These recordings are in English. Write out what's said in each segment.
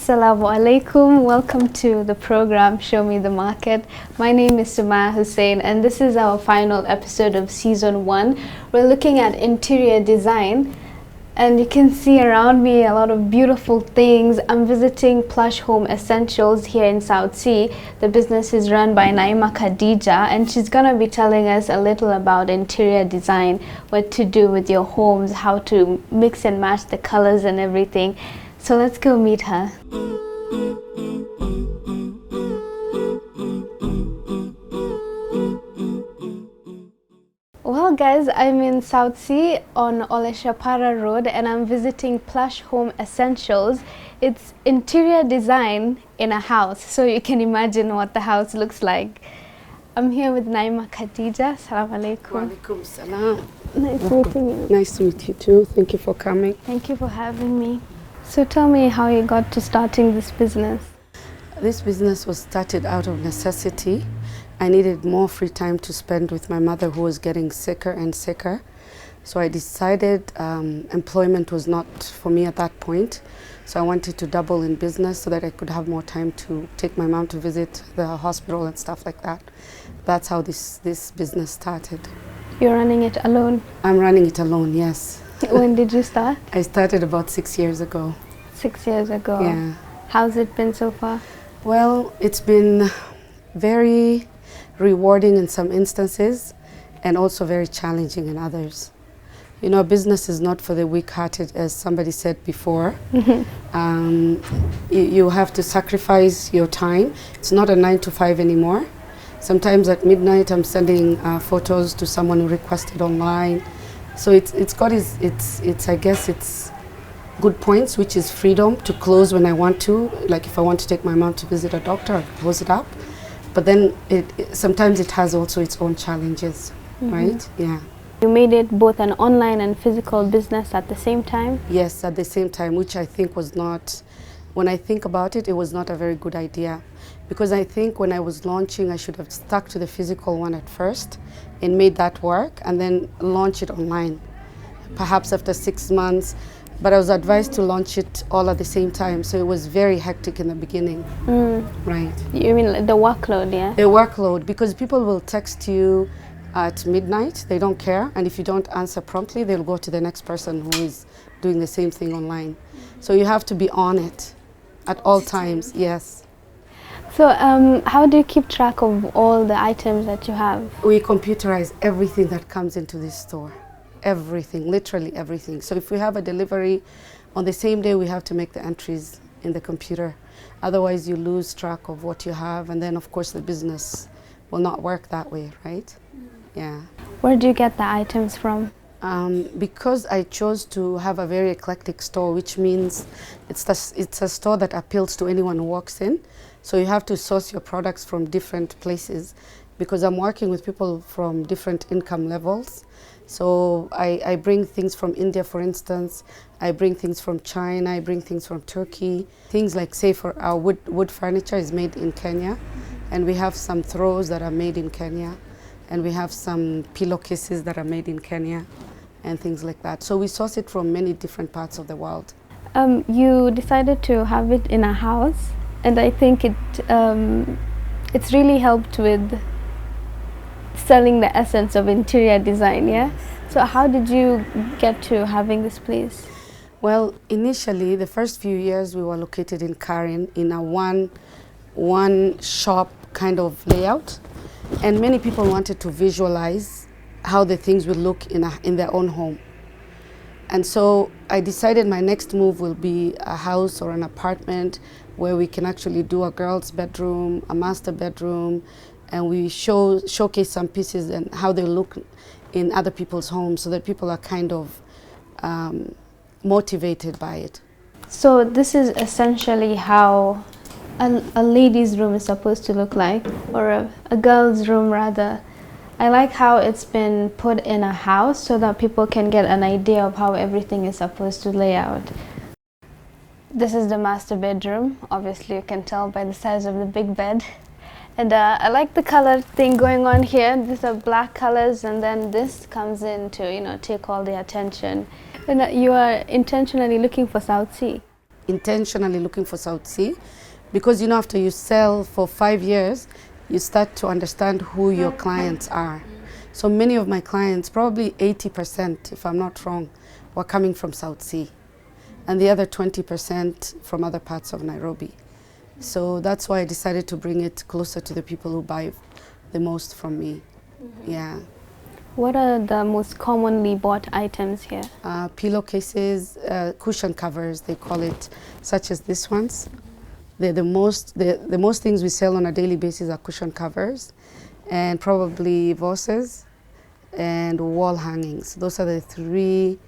Assalamu alaikum. Welcome to the program Show Me the Market. My name is Sumaya Hussein and this is our final episode of season 1. We're looking at interior design and you can see around me a lot of beautiful things. I'm visiting Plush Home Essentials here in South Sea. The business is run by Naima and she's gonna be telling us a little about interior design, what to do with your homes, how to mix and match the colors and everything. So let's go meet her. Well guys, I'm in South Sea on Oleshapara Road and I'm visiting Plush Home Essentials. It's interior design in a house, so you can imagine what the house looks like. I'm here with Naima Khadija. Assalamu alaikum. Wa alaikum salam. Nice meeting you. Nice to meet you too. Thank you for coming. Thank you for having me. So tell me how you got to starting this business. This business was started out of necessity. I needed more free time to spend with my mother who was getting sicker and sicker. So I decided employment was not for me at that point. So I wanted to double in business so that I could have more time to take my mom to visit the hospital and stuff like that. That's how this business started. You're running it alone? I'm running it alone, yes. When did you start? I started about 6 years ago. 6 years ago? Yeah. How's it been so far? Well, it's been very rewarding in some instances and also very challenging in others. You know, business is not for the weak-hearted, as somebody said before. You have to sacrifice your time. It's not a 9 to 5 anymore. Sometimes at midnight I'm sending photos to someone who requested online. So it's got its I guess it's good points, which is freedom to close when I want to. Like if I want to take my mom to visit a doctor, I close it up. But then sometimes it has also its own challenges, right? Yeah. You made it both an online and physical business at the same time? Yes, at the same time, which I think was not, when I think about it, it was not a very good idea. Because I think when I was launching, I should have stuck to the physical one at first and made that work and then launch it online, perhaps after 6 months. But I was advised to launch it all at the same time, so it was very hectic in the beginning. Right. You mean the workload, yeah? The workload, because people will text you at midnight, they don't care, and if you don't answer promptly, they'll go to the next person who is doing the same thing online. So you have to be on it at all times, yes. So how do you keep track of all the items that you have? We computerize everything that comes into this store. Everything, literally everything. So if we have a delivery on the same day, we have to make the entries in the computer. Otherwise you lose track of what you have, and then of course the business will not work that way, right? Yeah. Where do you get the items from? Because I chose to have a very eclectic store, which means it's a store that appeals to anyone who walks in. So you have to source your products from different places, because I'm working with people from different income levels. So I bring things from India, for instance. I bring things from China. I bring things from Turkey. Things like, say, for our wood furniture is made in Kenya. And we have some throws that are made in Kenya. And we have some pillowcases that are made in Kenya and things like that. So we source it from many different parts of the world. You decided to have it in a house, and I think it's really helped with selling the essence of interior design, yeah? So how did you get to having this place? Well, initially, the first few years we were located in Karen in a one shop kind of layout. And many people wanted to visualize how the things would look in their own home. And so I decided my next move will be a house or an apartment where we can actually do a girl's bedroom, a master bedroom, and we showcase some pieces and how they look in other people's homes, so that people are kind of motivated by it. So this is essentially how a lady's room is supposed to look like, or a girl's room rather. I like how it's been put in a house so that people can get an idea of how everything is supposed to lay out. This is the master bedroom. Obviously you can tell by the size of the big bed. And I like the color thing going on here. These are black colors, and then this comes in to, you know, take all the attention. And you are intentionally looking for South Sea. intentionally looking for South Sea, because after you sell for 5 years, you start to understand who your clients are. So many of my clients, probably 80%, if I'm not wrong, were coming from South Sea, and the other 20% from other parts of Nairobi. So that's why I decided to bring it closer to the people who buy the most from me. Yeah. What are the most commonly bought items here? Pillowcases, cushion covers, they call it, such as these ones. They're the most things we sell on a daily basis are cushion covers, and probably vases and wall hangings. Those are the 3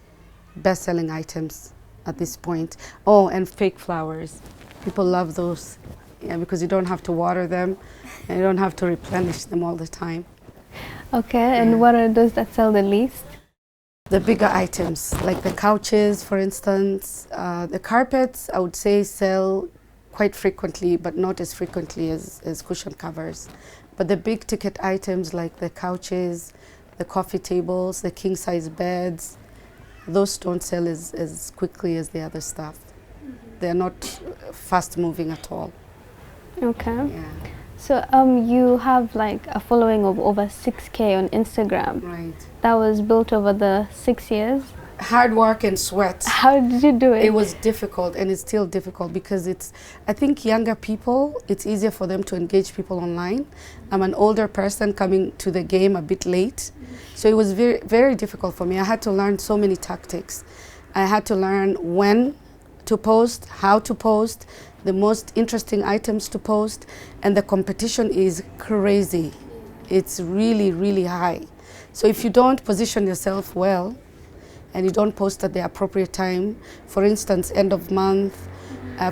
best-selling items at this point. Oh, and fake flowers. People love those, yeah, because you don't have to water them and you don't have to replenish them all the time. Okay, and what are those that sell the least? The bigger items, like the couches, for instance. The carpets, I would say, sell quite frequently, but not as frequently as cushion covers. But the big ticket items like the couches, the coffee tables, the king-size beds, those don't sell as quickly as the other stuff. They're not fast-moving at all. Okay. Yeah. So you have like a following of over 6K on Instagram. Right. That was built over the 6 years. Hard work and sweat. How did you do it? It was difficult, and it's still difficult because I think younger people, it's easier for them to engage people online. I'm an older person coming to the game a bit late. So it was very, very difficult for me. I had to learn so many tactics. I had to learn when to post, how to post, the most interesting items to post, and the competition is crazy. It's really, really high. So if you don't position yourself well, and you don't post at the appropriate time, for instance, end of month,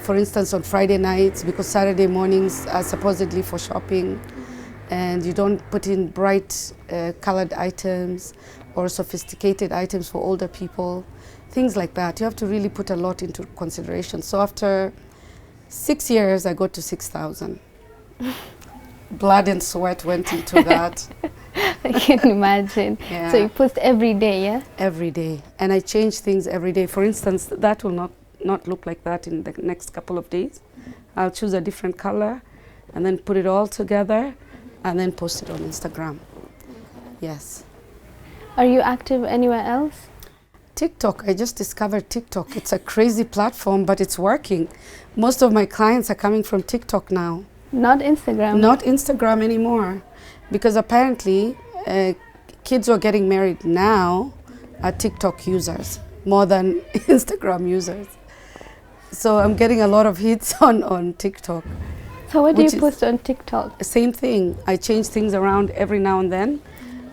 for instance, on Friday nights, because Saturday mornings are supposedly for shopping, and you don't put in bright colored items or sophisticated items for older people, things like that. You have to really put a lot into consideration. So after 6 years, I got to 6,000. Blood and sweat went into that. I can imagine. Yeah. So you post every day, yeah? Every day. And I change things every day. For instance, that will not look like that in the next couple of days. I'll choose a different color and then put it all together and then post it on Instagram. Yes. Are you active anywhere else? TikTok. I just discovered TikTok. It's a crazy platform, but it's working. Most of my clients are coming from TikTok now. Not Instagram? Not Instagram anymore. Because apparently kids who are getting married now are TikTok users more than Instagram users. So I'm getting a lot of hits on TikTok. So what do you post on TikTok? Same thing. I change things around every now and then,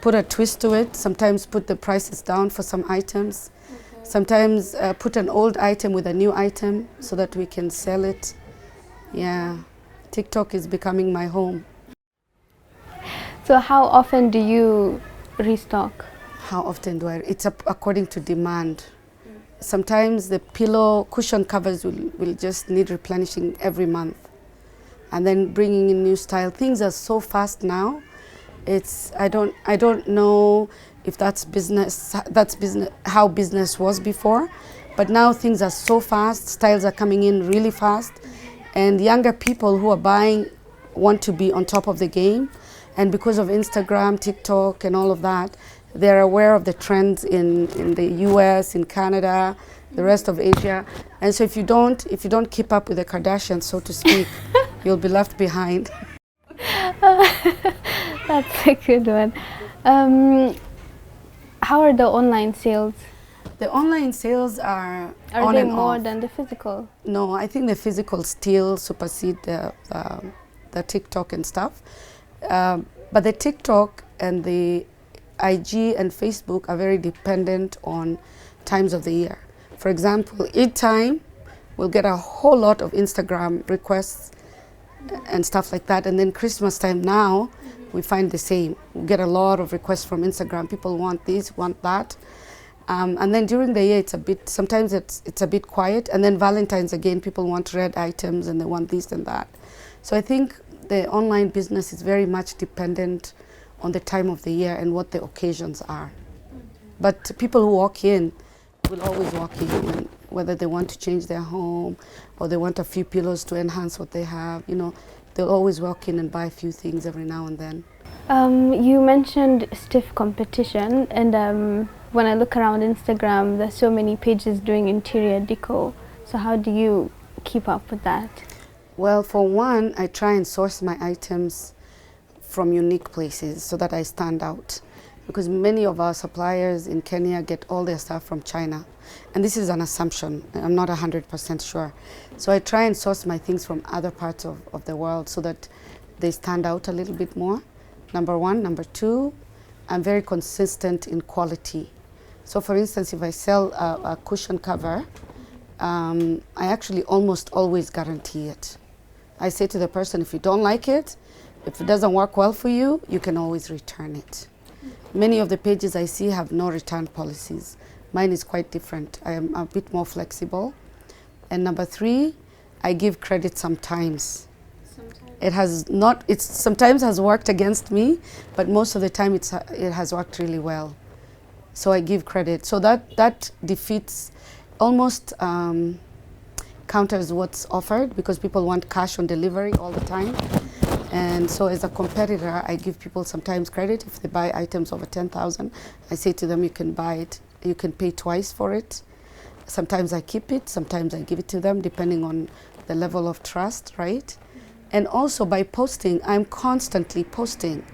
put a twist to it, sometimes put the prices down for some items, sometimes put an old item with a new item so that we can sell it. Yeah, TikTok is becoming my home. So how often do you restock? How often do I? It's according to demand. Sometimes the pillow cushion covers will just need replenishing every month, and then bringing in new style. Things are so fast now. I don't know if that's business. That's business. How business was before, but now things are so fast. Styles are coming in really fast, and younger people who are buying want to be on top of the game. And because of Instagram, TikTok, and all of that, they're aware of the trends in the US, in Canada, the rest of Asia. And so if you don't keep up with the Kardashians, so to speak, you'll be left behind. That's a good one. How are the online sales? The online sales are Are they more than the physical? No, I think the physical still supersede the TikTok and stuff. But the TikTok and the IG and Facebook are very dependent on times of the year. For example, Eid time, we'll get a whole lot of Instagram requests and stuff like that. And then Christmas time now, we find the same. We get a lot of requests from Instagram. People want this, want that. And then during the year, sometimes it's a bit quiet. And then Valentine's again, people want red items and they want this and that. So I think the online business is very much dependent on the time of the year and what the occasions are. But people who walk in, will always walk in whether they want to change their home or they want a few pillows to enhance what they have. You know, they'll always walk in and buy a few things every now and then. You mentioned stiff competition, and when I look around Instagram, there's so many pages doing interior decor. So how do you keep up with that? Well, for one, I try and source my items from unique places so that I stand out. Because many of our suppliers in Kenya get all their stuff from China. And this is an assumption. I'm not 100% sure. So I try and source my things from other parts of the world so that they stand out a little bit more. Number one. Number two, I'm very consistent in quality. So for instance, if I sell a cushion cover, I actually almost always guarantee it. I say to the person, if you don't like it, if it doesn't work well for you, you can always return it. Many of the pages I see have no return policies. Mine is quite different. I am a bit more flexible. And number three, I give credit sometimes. It sometimes has worked against me, but most of the time it has worked really well. So I give credit. So that defeats, almost counters what's offered, because people want cash on delivery all the time. And so as a competitor, I give people sometimes credit. If they buy items over 10,000, I say to them, you can buy it, you can pay twice for it. Sometimes I keep it, sometimes I give it to them, depending on the level of trust, right? And also by posting, I'm constantly posting.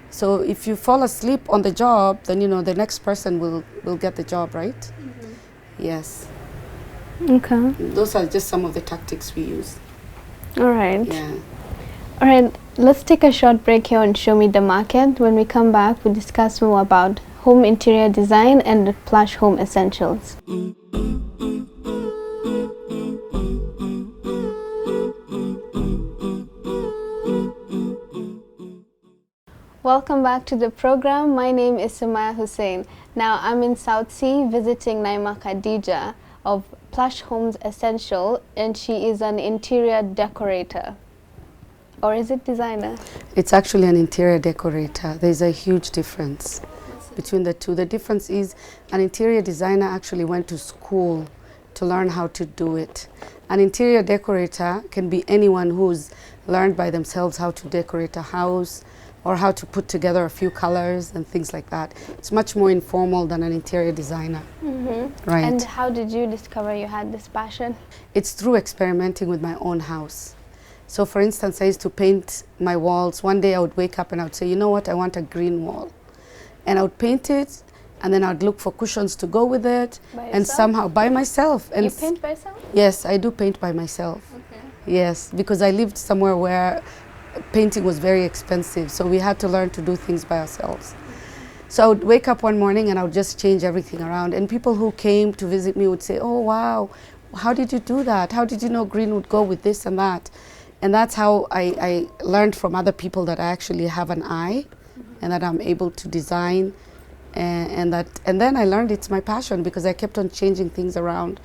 So if you fall asleep on the job, then you know the next person will get the job, right? Mm-hmm. Yes. Okay. Those are just some of the tactics we use. All right. Yeah. All right, let's take a short break here and show me the market. When we come back, we'll discuss more about home interior design and the Plush home essentials. Welcome back to the program. My name is Sumaya Hussein. Now I'm in South Sea visiting Naima Khadija of Plush Homes Essential, and she is an interior decorator. Or is it designer? It's actually an interior decorator. There's a huge difference between the two. The difference is an interior designer actually went to school to learn how to do it. An interior decorator can be anyone who's learned by themselves how to decorate a house or how to put together a few colors and things like that. It's much more informal than an interior designer. Mm-hmm. Right. And how did you discover you had this passion? It's through experimenting with my own house. So for instance, I used to paint my walls. One day I would wake up and I would say, you know what, I want a green wall. And I would paint it, and then I'd look for cushions to go with it. And somehow by myself. And you paint by yourself? Yes, I do paint by myself. Okay. Yes, because I lived somewhere where painting was very expensive. So we had to learn to do things by ourselves. So I would wake up one morning and I would just change everything around. And people who came to visit me would say, oh, wow, how did you do that? How did you know green would go with this and that? And that's how I learned from other people that I actually have an eye, and that I'm able to design, and then I learned it's my passion, because I kept on changing things around.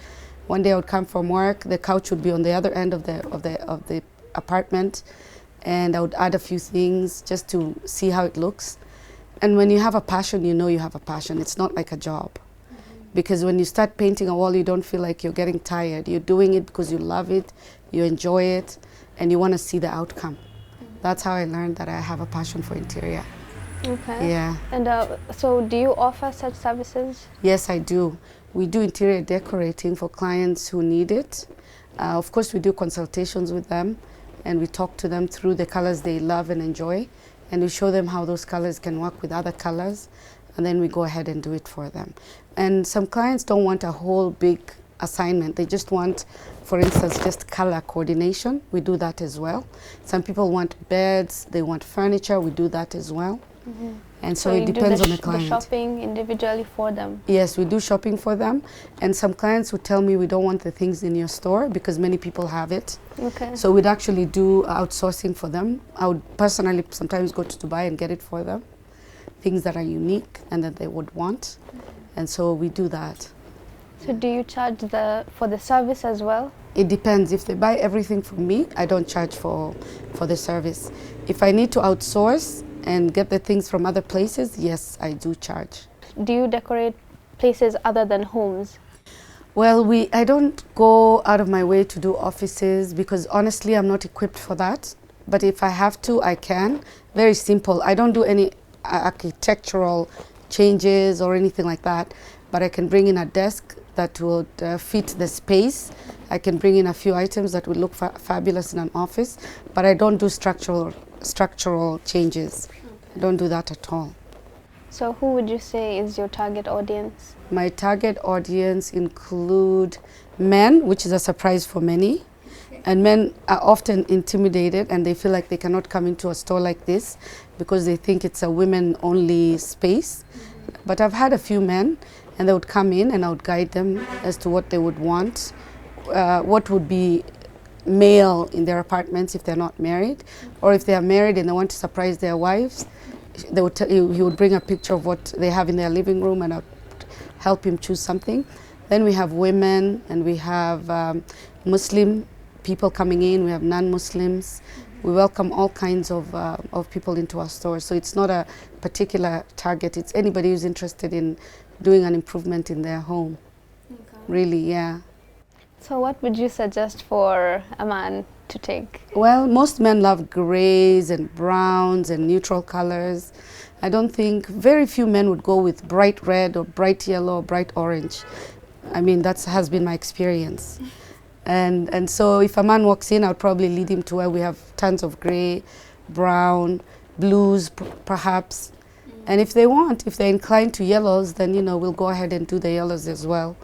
One day I would come from work, the couch would be on the other end of the apartment, and I would add a few things just to see how it looks. And when you have a passion, you know you have a passion. It's not like a job. Because when you start painting a wall, you don't feel like you're getting tired. You're doing it because you love it, you enjoy it, and you want to see the outcome. That's how I learned that I have a passion for interior. Okay. Yeah. And so do you offer such services? Yes, I do. We do interior decorating for clients who need it. Of course, we do consultations with them, and we talk to them through the colors they love and enjoy, and we show them how those colors can work with other colors, and then we go ahead and do it for them. And some clients don't want a whole big assignment. They just want, for instance, just color coordination. We do that as well. Some people want beds, they want furniture. We do that as well. Mm-hmm. And so it depends on the client. The shopping individually for them? Yes, we do shopping for them. And some clients would tell me, we don't want the things in your store, because many people have it. Okay. So we'd actually do outsourcing for them. I would personally sometimes go to Dubai and get it for them, things that are unique and that they would want. And so we do that. So do you charge for the service as well? It depends. If they buy everything from me, I don't charge for the service. If I need to outsource and get the things from other places, yes, I do charge. Do you decorate places other than homes? Well, I don't go out of my way to do offices because honestly, I'm not equipped for that. But if I have to, I can. Very simple. I don't do any architectural changes or anything like that. But I can bring in a desk that would fit the space. I can bring in a few items that would look fabulous in an office. But I don't do structural changes. I don't do that at all. So who would you say is your target audience? My target audience include men, which is a surprise for many. And men are often intimidated and they feel like they cannot come into a store like this because they think it's a women-only space. But I've had a few men and they would come in and I would guide them as to what they would want, what would be male in their apartments if they're not married, or if they are married and they want to surprise their wives, they would he would bring a picture of what they have in their living room and I'd help him choose something. Then we have women and we have Muslim people coming in, we have non-Muslims. We welcome all kinds of people into our store. So it's not a particular target, it's anybody who's interested in doing an improvement in their home. Okay. Really, yeah. So what would you suggest for a man to take? Well, most men love grays and browns and neutral colors. I don't think, very few men would go with bright red or bright yellow or bright orange. I mean, that has been my experience. And so if a man walks in, I'll probably lead him to where we have tons of gray, brown, blues perhaps. And if they're inclined to yellows, then, you know, we'll go ahead and do the yellows as well.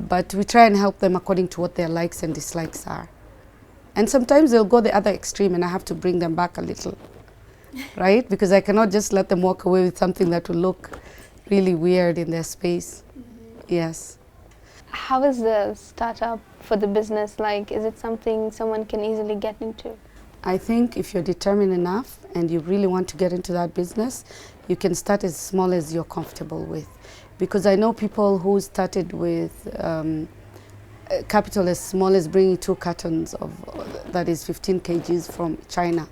But we try and help them according to what their likes and dislikes are. And sometimes they'll go the other extreme and I have to bring them back a little, right? Because I cannot just let them walk away with something that will look really weird in their space. Yes. How is the startup for the business like? Is it something someone can easily get into? I think if you're determined enough and you really want to get into that business, you can start as small as you're comfortable with. Because I know people who started with capital as small as bringing 2 cartons of, that is 15 kgs from China.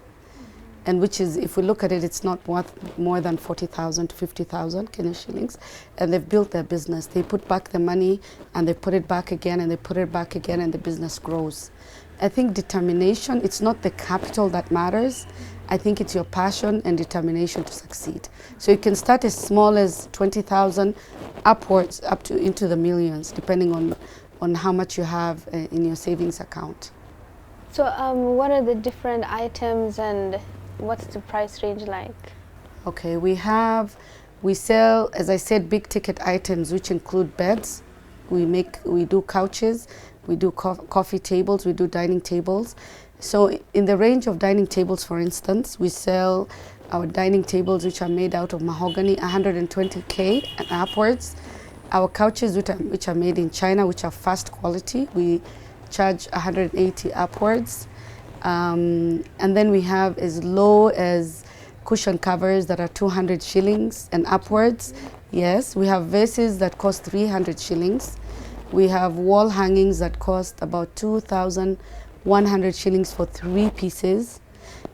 And which is, if we look at it, it's not worth more than 40,000 to 50,000 Kenyan shillings. And they've built their business. They put back the money and they put it back again and they put it back again and the business grows. I think determination, it's not the capital that matters. I think it's your passion and determination to succeed. So you can start as small as 20,000 upwards up to into the millions, depending on how much you have in your savings account. So what are the different items and what's the price range like? Okay, we sell, as I said, big ticket items, which include beds. We do couches, we do coffee tables, we do dining tables. So in the range of dining tables, for instance, we sell our dining tables, which are made out of mahogany, 120K and upwards. Our couches, which are made in China, which are fast quality, we charge 180 upwards. And then we have as low as cushion covers that are 200 shillings and upwards. Yes, we have vases that cost 300 shillings. We have wall hangings that cost about 2,100 shillings for 3 pieces.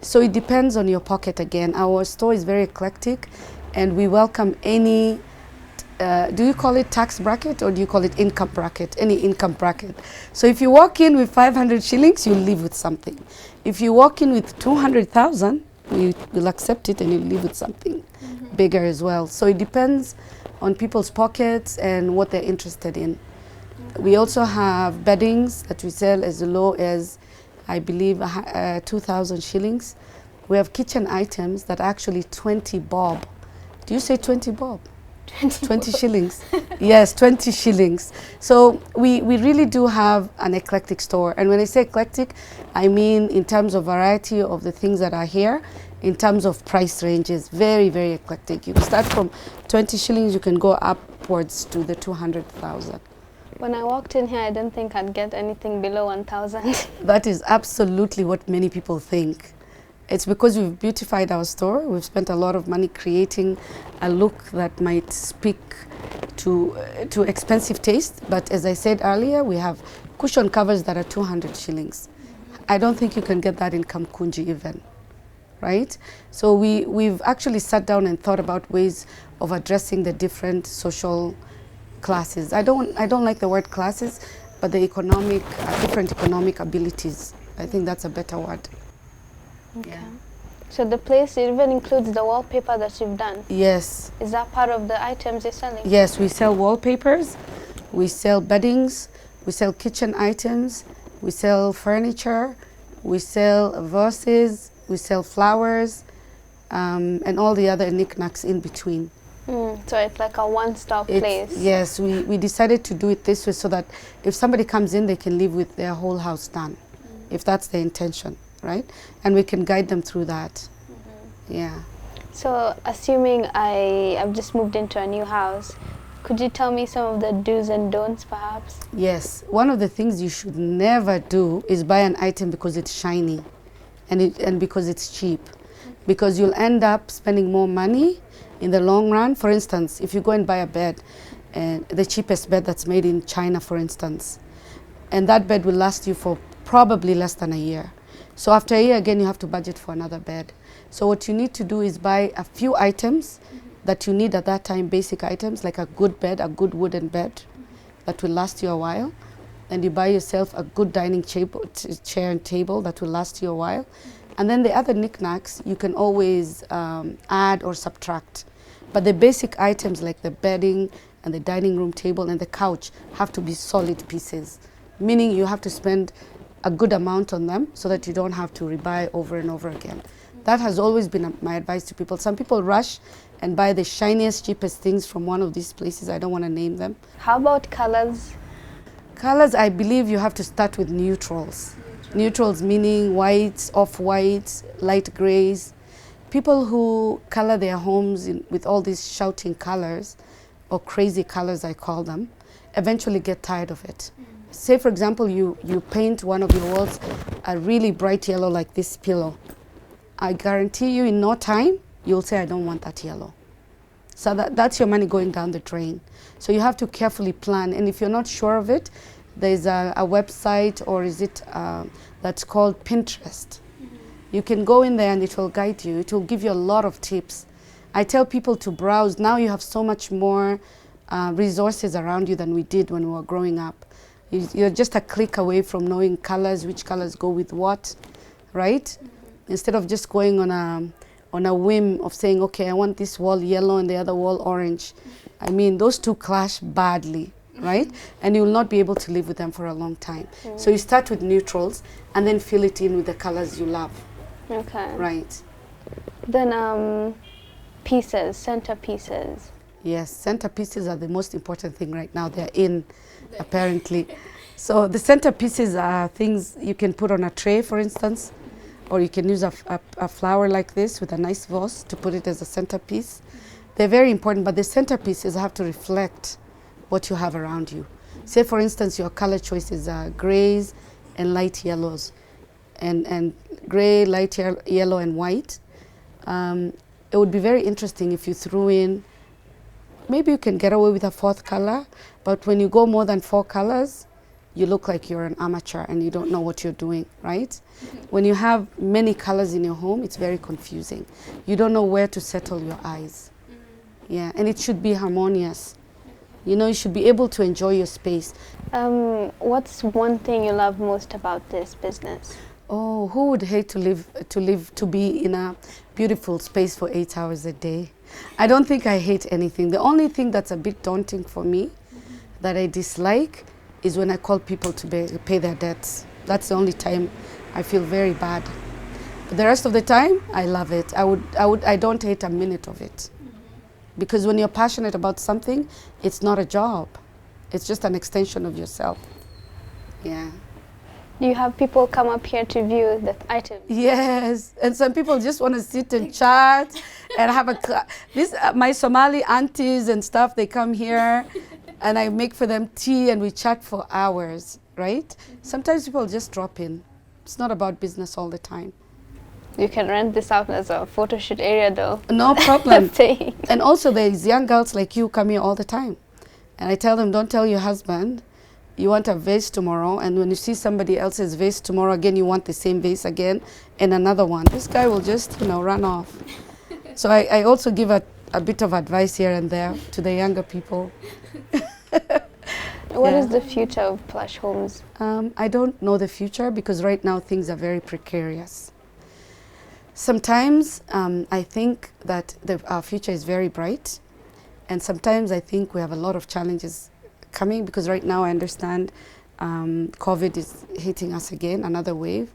So it depends on your pocket again. Our store is very eclectic and we welcome any, do you call it tax bracket or do you call it income bracket? Any income bracket. So if you walk in with 500 shillings, you'll leave with something. If you walk in with 200,000, we'll accept it and you'll leave with something bigger as well. So it depends on people's pockets and what they're interested in. We also have beddings that we sell as low as, I believe, 2,000 shillings. We have kitchen items that are actually 20 bob. Do you say 20 bob? 20 shillings. Yes, 20 shillings. So we really do have an eclectic store. And when I say eclectic, I mean in terms of variety of the things that are here, in terms of price ranges, very, very eclectic. You can start from 20 shillings, you can go upwards to the 200,000. When I walked in here, I didn't think I'd get anything below 1,000. That is absolutely what many people think. It's because we've beautified our store. We've spent a lot of money creating a look that might speak to expensive taste. But as I said earlier, we have cushion covers that are 200 shillings. I don't think you can get that in Kamkunji even, right? So we've actually sat down and thought about ways of addressing the different social classes. I don't like the word classes, but the economic, different economic abilities. I think that's a better word. Okay. Yeah. So the place even includes the wallpaper that you've done? Yes. Is that part of the items you're selling? Yes, we sell wallpapers, we sell beddings, we sell kitchen items, we sell furniture, we sell vases, we sell flowers, and all the other knickknacks in between. So it's like a one-stop place. Yes, we decided to do it this way so that if somebody comes in, they can leave with their whole house done, if that's the intention, right? And we can guide them through that. Yeah. So assuming I've just moved into a new house, could you tell me some of the do's and don'ts perhaps? Yes, one of the things you should never do is buy an item because it's shiny and because it's cheap, because you'll end up spending more money in the long run. For instance, if you go and buy a bed, and the cheapest bed that's made in China, for instance, and that bed will last you for probably less than a year. So after a year again, you have to budget for another bed. So what you need to do is buy a few items that you need at that time, basic items like a good bed, a good wooden bed that will last you a while. And you buy yourself a good dining chair and table that will last you a while. And then the other knickknacks, you can always add or subtract. But the basic items like the bedding and the dining room table and the couch have to be solid pieces, meaning you have to spend a good amount on them so that you don't have to rebuy over and over again. That has always been my advice to people. Some people rush and buy the shiniest, cheapest things from one of these places. I don't want to name them. How about colors? Colors, I believe you have to start with neutrals. Neutrals meaning whites, off-whites, light grays. People who color their homes with all these shouting colors, or crazy colors I call them, eventually get tired of it. Say for example, you paint one of your walls a really bright yellow like this pillow. I guarantee you in no time, you'll say, I don't want that yellow. So that's your money going down the drain. So you have to carefully plan, and if you're not sure of it, there's a website, or is it that's called Pinterest. You can go in there and it will guide you. It will give you a lot of tips. I tell people to browse. Now you have so much more resources around you than we did when we were growing up. You're just a click away from knowing colors, which colors go with what, right? Instead of just going on a whim of saying, okay, I want this wall yellow and the other wall orange. I mean, those two clash badly, right? And you will not be able to live with them for a long time. So you start with neutrals and then fill it in with the colors you love. Okay. Right. Then pieces, centerpieces. Yes, centerpieces are the most important thing right now. They're in, apparently. So the centerpieces are things you can put on a tray, for instance, or you can use a flower like this with a nice vase to put it as a centerpiece. They're very important, but the centerpieces have to reflect what you have around you. Say, for instance, your color choices are grays and light yellows, and gray, light yellow, and white. It would be very interesting if you threw in, maybe you can get away with a fourth color, but when you go more than 4 colors, you look like you're an amateur and you don't know what you're doing, right? When you have many colors in your home, it's very confusing. You don't know where to settle your eyes. Yeah, and it should be harmonious. You know, you should be able to enjoy your space. What's one thing you love most about this business? Oh, who would hate to be in a beautiful space for 8 hours a day? I don't think I hate anything. The only thing that's a bit daunting for me that I dislike is when I call people to pay their debts. That's the only time I feel very bad. But the rest of the time, I love it. I don't hate a minute of it. Because when you're passionate about something, it's not a job. It's just an extension of yourself. Yeah. Do you have people come up here to view the items? Yes, and some people just want to sit and chat and have my Somali aunties and stuff, they come here and I make for them tea and we chat for hours, right? Sometimes people just drop in. It's not about business all the time. You can rent this out as a photo shoot area though. No problem. Thanks. And also there's young girls like you come here all the time. And I tell them, don't tell your husband you want a vase tomorrow, and when you see somebody else's vase tomorrow again, you want the same vase again and another one. This guy will just, run off. So I also give a bit of advice here and there to the younger people. What is the future of Plush Homes? I don't know the future because right now things are very precarious. Sometimes I think that our future is very bright, and sometimes I think we have a lot of challenges coming because right now I understand COVID is hitting us again, another wave.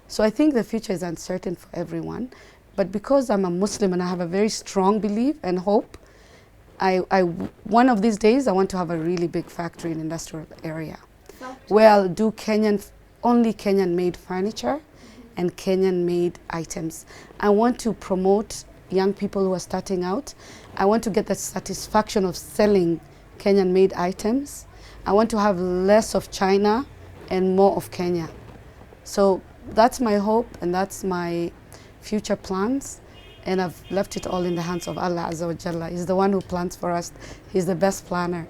So I think the future is uncertain for everyone. But because I'm a Muslim and I have a very strong belief and hope, one of these days I want to have a really big factory in industrial area where I'll do only Kenyan-made furniture and Kenyan-made items. I want to promote young people who are starting out. I want to get the satisfaction of selling Kenyan-made items. I want to have less of China and more of Kenya. So that's my hope and that's my future plans. And I've left it all in the hands of Allah Azza wa Jalla. He's the one who plans for us. He's the best planner.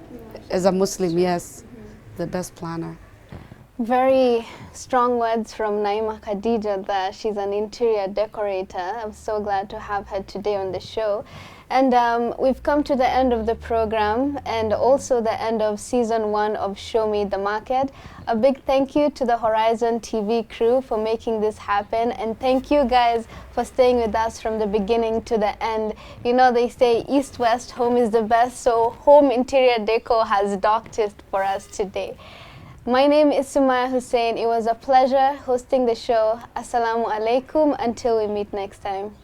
As a Muslim, yes, the best planner. Very strong words from Naima Khadija there. She's an interior decorator. I'm so glad to have her today on the show. And we've come to the end of the program and also the end of season 1 of Show Me the Market. A big thank you to the Horizon TV crew for making this happen, and thank you guys for staying with us from the beginning to the end. You know, they say East-West home is the best, so Home Interior Decor has docked it for us today. My name is Sumaya Hussein. It was a pleasure hosting the show. Assalamu alaikum until we meet next time.